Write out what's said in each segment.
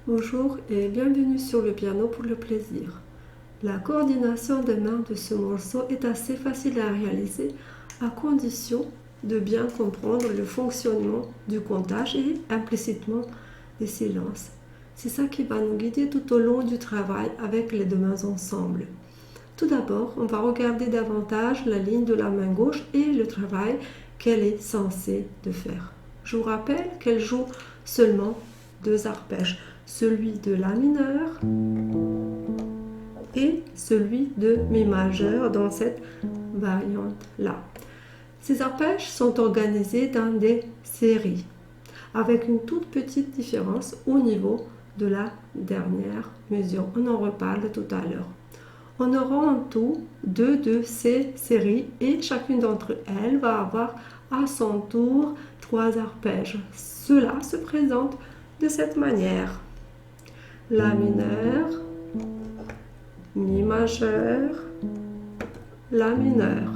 Bonjour et bienvenue sur le piano pour le plaisir. La coordination des mains de ce morceau est assez facile à réaliser à condition de bien comprendre le fonctionnement du comptage et implicitement des silences. C'est ça qui va nous guider tout au long du travail avec les deux mains ensemble. Tout d'abord, on va regarder davantage la ligne de la main gauche et le travail qu'elle est censée de faire. Je vous rappelle qu'elle joue seulement deux arpèges, celui de La mineur et celui de Mi majeur dans cette variante-là. Ces arpèges sont organisés dans des séries, avec une toute petite différence au niveau de la dernière mesure. On en reparle tout à l'heure. On aura en tout deux de ces séries et chacune d'entre elles va avoir à son tour trois arpèges. Cela se présente de cette manière. La mineur, Mi majeur, La mineur.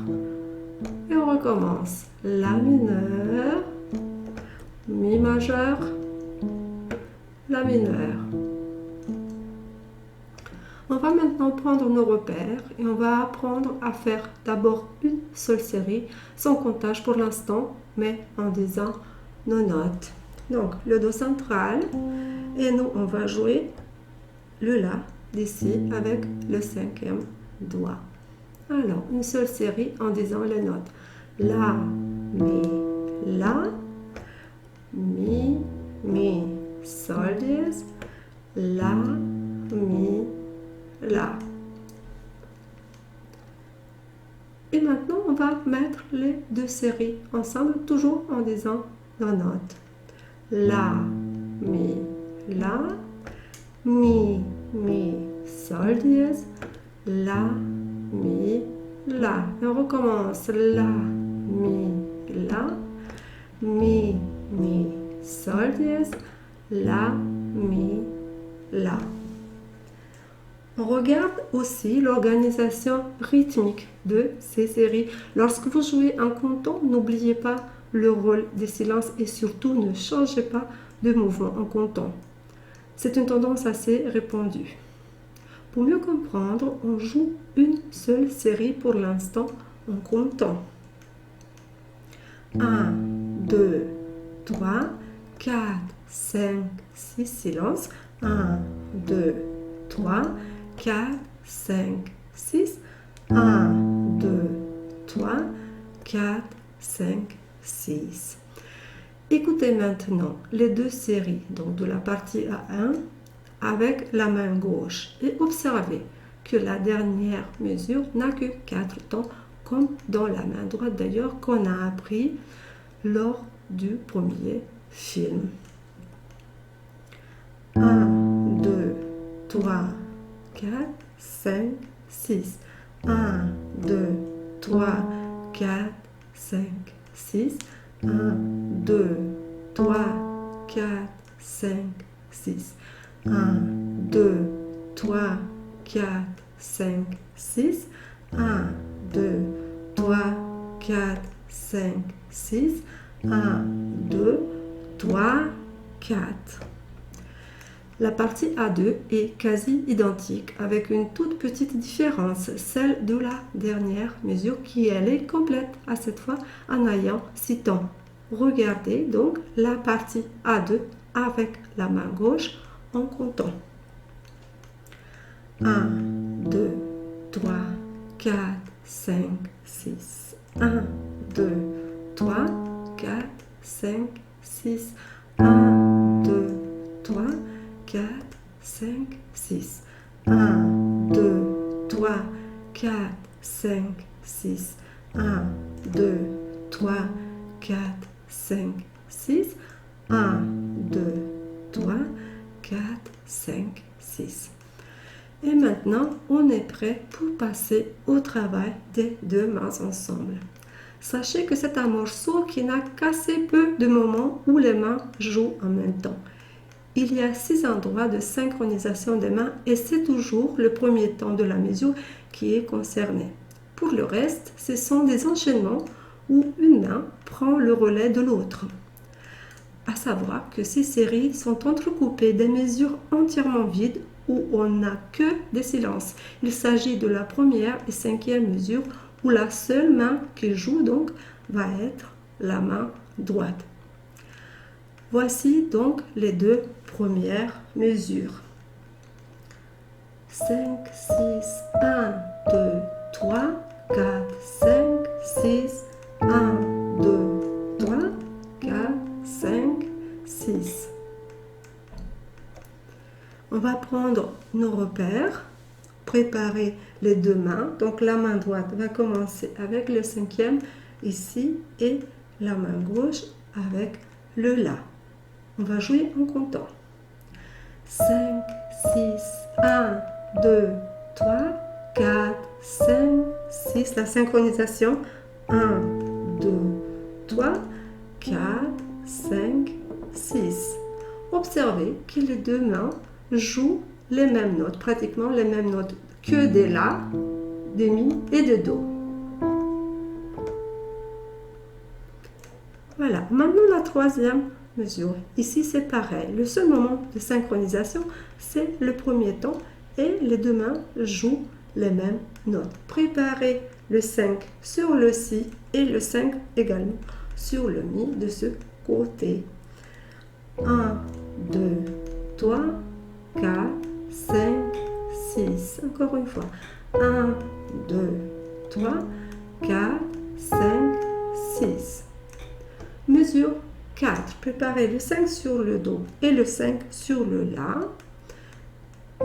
Et on recommence. La mineur, Mi majeur, La mineur. On va maintenant prendre nos repères et on va apprendre à faire d'abord une seule série, sans comptage pour l'instant, mais en disant nos notes. Donc, le Do central, et nous, on va jouer le La d'ici avec le cinquième doigt. Alors, une seule série en disant les notes. La, Mi, La, Mi, Sol dièse, La, Mi, La. Et maintenant, on va mettre les deux séries ensemble, toujours en disant nos notes. La, Mi, La, Mi, Sol dièse, La, Mi, La. Et on recommence. La, Mi, La, Mi, Sol dièse, La, Mi, La. On regarde aussi l'organisation rythmique de ces séries. Lorsque vous jouez un comptant, n'oubliez pas le rôle des silences et surtout ne changez pas de mouvement en comptant. C'est une tendance assez répandue. Pour mieux comprendre, on joue une seule série pour l'instant en comptant. 1, 2, 3, 4, 5, 6, silence. 1, 2, 3, 4, 5, 6. 1, 2, 3, 4, 5, 6. Écoutez maintenant les deux séries, donc de la partie A1 avec la main gauche et observez que la dernière mesure n'a que 4 temps comme dans la main droite d'ailleurs qu'on a appris lors du premier film. 1, 2, 3, 4, 5, 6. 1, 2, 3, 4, 5, 6. 1, 2, 3, 4, 5, 6. 1, 2, 3, 4, 5, 6. 1, 2, 3, 4, 5, 6. 1, 2, 3, 4. La partie A2 est quasi identique avec une toute petite différence, celle de la dernière mesure qui elle est complète à cette fois en ayant 6 temps. Regardez donc la partie A2 avec la main gauche en comptant. 1, 2, 3, 4, 5, 6. 1, 2, 3, 4, 5, 6. 1, 2, 3, 4, 5, 6. 1, 2, 3, 4, 5, 6. 1, 2, 3, 4, 5, 6. 1, 2, 3, 4, 5, 6. Et maintenant, on est prêt pour passer au travail des deux mains ensemble. Sachez que c'est un morceau qui n'a qu'assez peu de moments où les mains jouent en même temps. Il y a 6 endroits de synchronisation des mains et c'est toujours le premier temps de la mesure qui est concerné. Pour le reste, ce sont des enchaînements où une main prend le relais de l'autre. À savoir que ces séries sont entrecoupées des mesures entièrement vides où on n'a que des silences. Il s'agit de la première et cinquième mesure où la seule main qui joue donc va être la main droite. Voici donc les deux premières mesures. 5, 6, 1, 2, 3, 4, 5, 6, 1, 2, 3, 4, 5, 6. On va prendre nos repères, préparer les deux mains. Donc la main droite va commencer avec le cinquième ici et la main gauche avec le La. On va jouer en comptant. 5, 6, 1, 2, 3, 4, 5, 6. La synchronisation. 1, 2, 3, 4, 5, 6. Observez que les deux mains jouent les mêmes notes, pratiquement les mêmes notes que des La, des Mi et des Do. Voilà, maintenant la troisième mesure. Ici c'est pareil, le seul moment de synchronisation c'est le premier temps et les deux mains jouent les mêmes notes. Préparez le 5 sur le Si et le 5 également sur le Mi de ce côté. 1, 2, 3, 4, 5, 6. Encore une fois. 1, 2, 3, 4, 5, 6. Mesure 4. Préparez le 5 sur le Do et le 5 sur le La.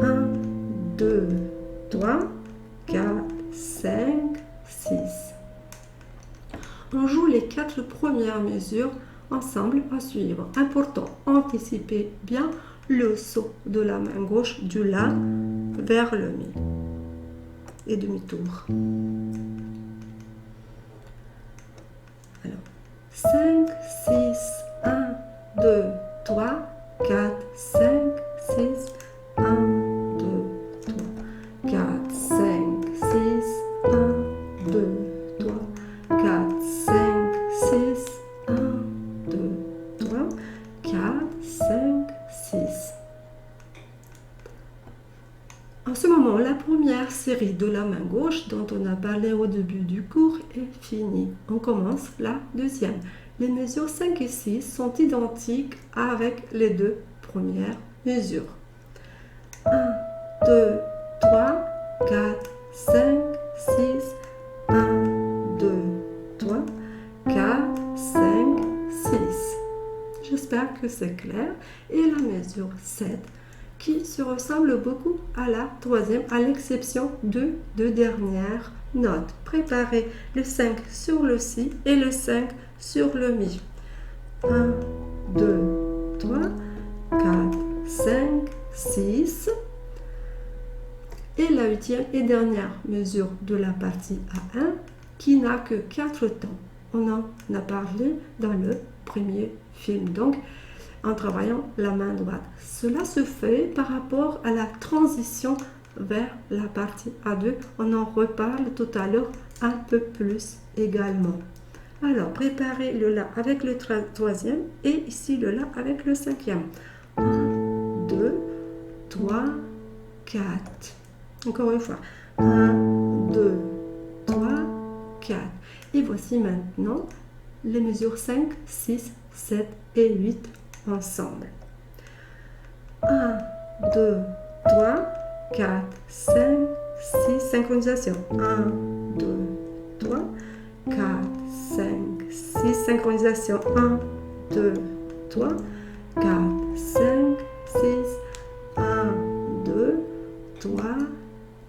1, 2, 3, 4, 5, 6. On joue les 4 premières mesures ensemble à suivre. Important, anticipez bien le saut de la main gauche du La vers le Mi et demi-tour. Alors, 5, 6, 1, 2, 3, 4, 5, 6, 1, 2, 3, 4, 5, 6, 1, 2, 3, 4, 5, 6, 1, 2, 3, 4, 5, 6. En ce moment, la première série de la main gauche dont on a parlé au début du cours est finie. On commence la deuxième. Les mesures 5 et 6 sont identiques avec les deux premières mesures. 1, 2, 3, 4, 5, 6, 1, 2, 3, 4, 5, 6. J'espère que c'est clair. Et la mesure 7 qui se ressemble beaucoup à la troisième, à l'exception de deux dernières notes. Préparez le 5 sur le Si et le 5 sur le Mi. 1, 2, 3, 4, 5, 6. Et la huitième et dernière mesure de la partie A1 qui n'a que 4 temps. On en a parlé dans le premier film. Donc, en travaillant la main droite. Cela se fait par rapport à la transition vers la partie A2. On en reparle tout à l'heure un peu plus également. Alors, préparez le La avec le troisième et ici le La avec le cinquième. 1, 2, 3, 4. Encore une fois. 1, 2, 3, 4. Et voici maintenant les mesures 5, 6, 7 et 8 ensemble. 1, 2, 3, 4, 5, 6, synchronisation. 1, 2, 3, 4, 5, 6, synchronisation. 1, 2, 3, 4, 5, 6, 1, 2, 3,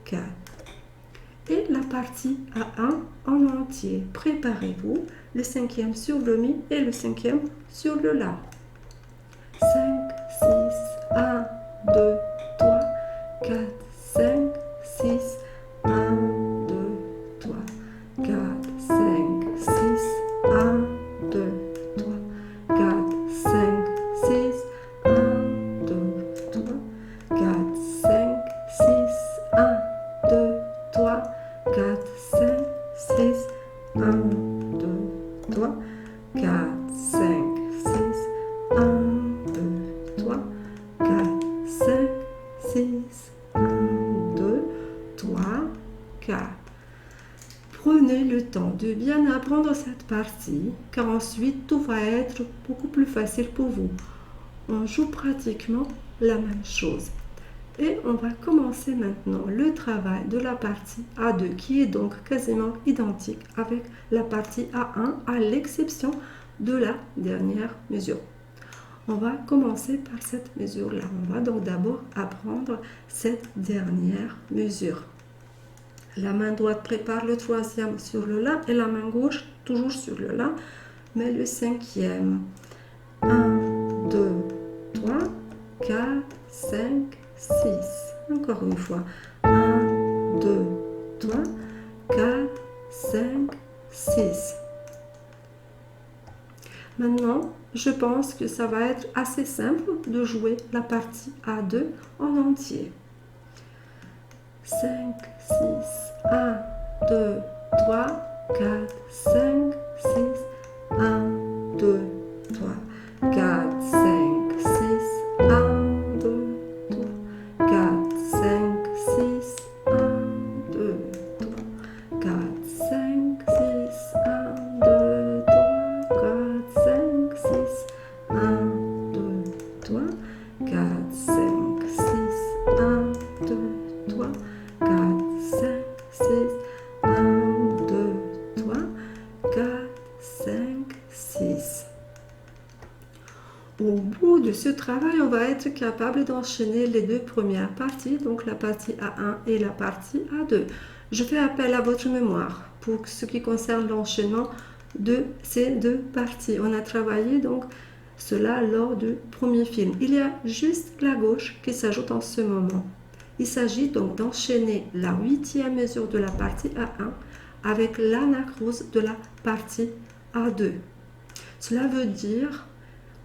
4. Et la partie A1 en entier. Préparez-vous, le cinquième sur le Mi et le cinquième sur le La. 5, 6, 1, 2, 3, 4, 5, 6, 1, 2, 3, 4, 5, 6, 1, 2, 3, 4, 5, 6, 1, 2, 3, 4, 5, 6, 1, 2, 3, 4, 5, 6, 1, 2, 3, 4, 5, 6, 1, de bien apprendre cette partie, car ensuite tout va être beaucoup plus facile pour vous. On joue pratiquement la même chose. Et on va commencer maintenant le travail de la partie A2 qui est donc quasiment identique avec la partie A1 à l'exception de la dernière mesure. On va commencer par cette mesure-là. On va donc d'abord apprendre cette dernière mesure. La main droite prépare le troisième sur le La et la main gauche toujours sur le La, mais le cinquième. 1, 2, 3, 4, 5, 6. Encore une fois. 1, 2, 3, 4, 5, 6. Maintenant, je pense que ça va être assez simple de jouer la partie A2 en entier. 5, 6, 1, 2, 3, 4, 5, 6, 1, 2, 3, 4, 5, 6, 1, 2, 3, 4, 5, 6, 1, 2, 3, 4, 5, 6, 1, 2, 3, 4, 5, 6, 1, 2, 3, 4, 5, 6, 1, 2, 3, 4, 5, 6, 1, 2, 3, 4, 5, 6. Au bout de ce travail, on va être capable d'enchaîner les deux premières parties, donc la partie A1 et la partie A2. Je fais appel à votre mémoire pour ce qui concerne l'enchaînement de ces deux parties. On a travaillé donc cela lors du premier film. Il y a juste la gauche qui s'ajoute en ce moment. Il s'agit donc d'enchaîner la 8e mesure de la partie A1 avec l'anacrouse de la partie A2. Cela veut dire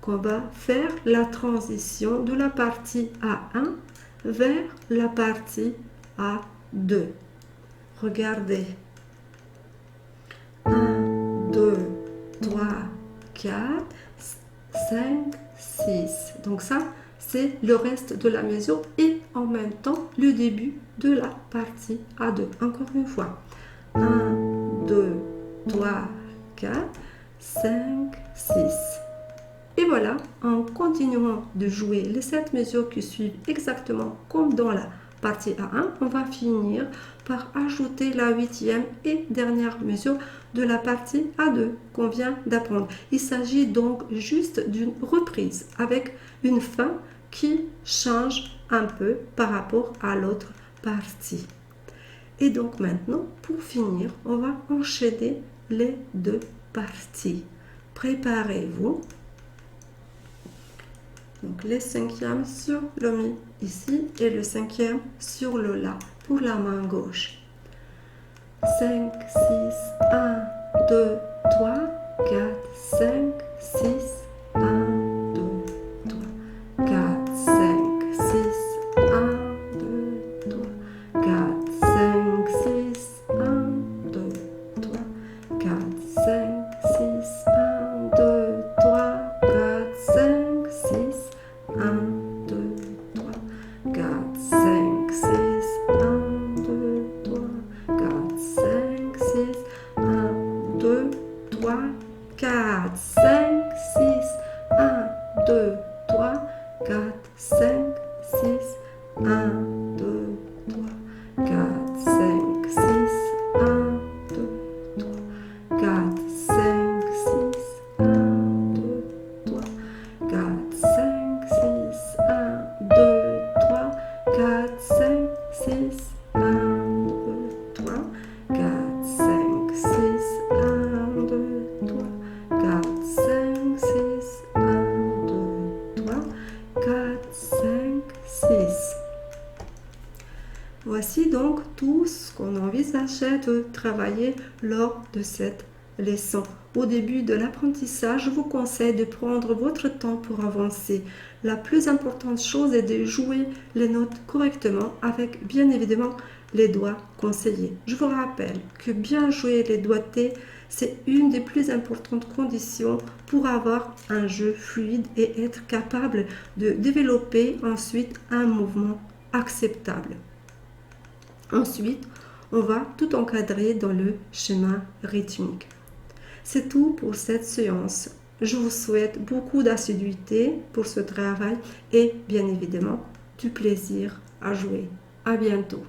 qu'on va faire la transition de la partie A1 vers la partie A2. Regardez. 1, 2, 3, 4, 5, 6. Donc ça, c'est le reste de la mesure et en même temps le début de la partie A2. Encore une fois. 1, 2, 3, 4, 5, 6. Et voilà, en continuant de jouer les 7 mesures qui suivent exactement comme dans la partie A1, on va finir par ajouter la 8e et dernière mesure de la partie A2 qu'on vient d'apprendre. Il s'agit donc juste d'une reprise avec une fin qui change un peu par rapport à l'autre partie. Et donc maintenant, pour finir, on va enchaîner les deux parties. Préparez-vous. Donc les 5e sur le Mi ici et le 5e sur le La pour la main gauche. 5, 6, 1, 2, 3, 4, 5, 6, 1, 2, 3, 4, 5, 6, 1, 2, 3, 4, 5, 6, 1, 2, 3, 4, 5, 6, 1, 2, 3, 4, 5, 6, 1, 2, 3, 4, 5, 6, 1, 2, 3, 4, 5, 6, 1, 2, 3, 4, 5, 6, 1, 2, 3, 4, 5, 6, 1, 2, 3, 4, 5, 6, 1, 2, 3, 4, 5, 6, 1, 2, 3, 4, 5, 6, 1, 2, 3, 4, 5, 6, 1, 2, 3, 4, 5, 6, 1, 2, 3, 4, 5, 6, 1, 2, 3, 4, 5, 6. Voici donc tout ce qu'on envisageait de travailler lors de cette leçon. Au début de l'apprentissage, je vous conseille de prendre votre temps pour avancer. La plus importante chose est de jouer les notes correctement avec bien évidemment les doigts conseillés. Je vous rappelle que bien jouer les doigtés, c'est une des plus importantes conditions pour avoir un jeu fluide et être capable de développer ensuite un mouvement acceptable. Ensuite, On va tout encadrer dans le schéma rythmique. C'est tout pour cette séance. Je vous souhaite beaucoup d'assiduité pour ce travail et bien évidemment du plaisir à jouer. À bientôt.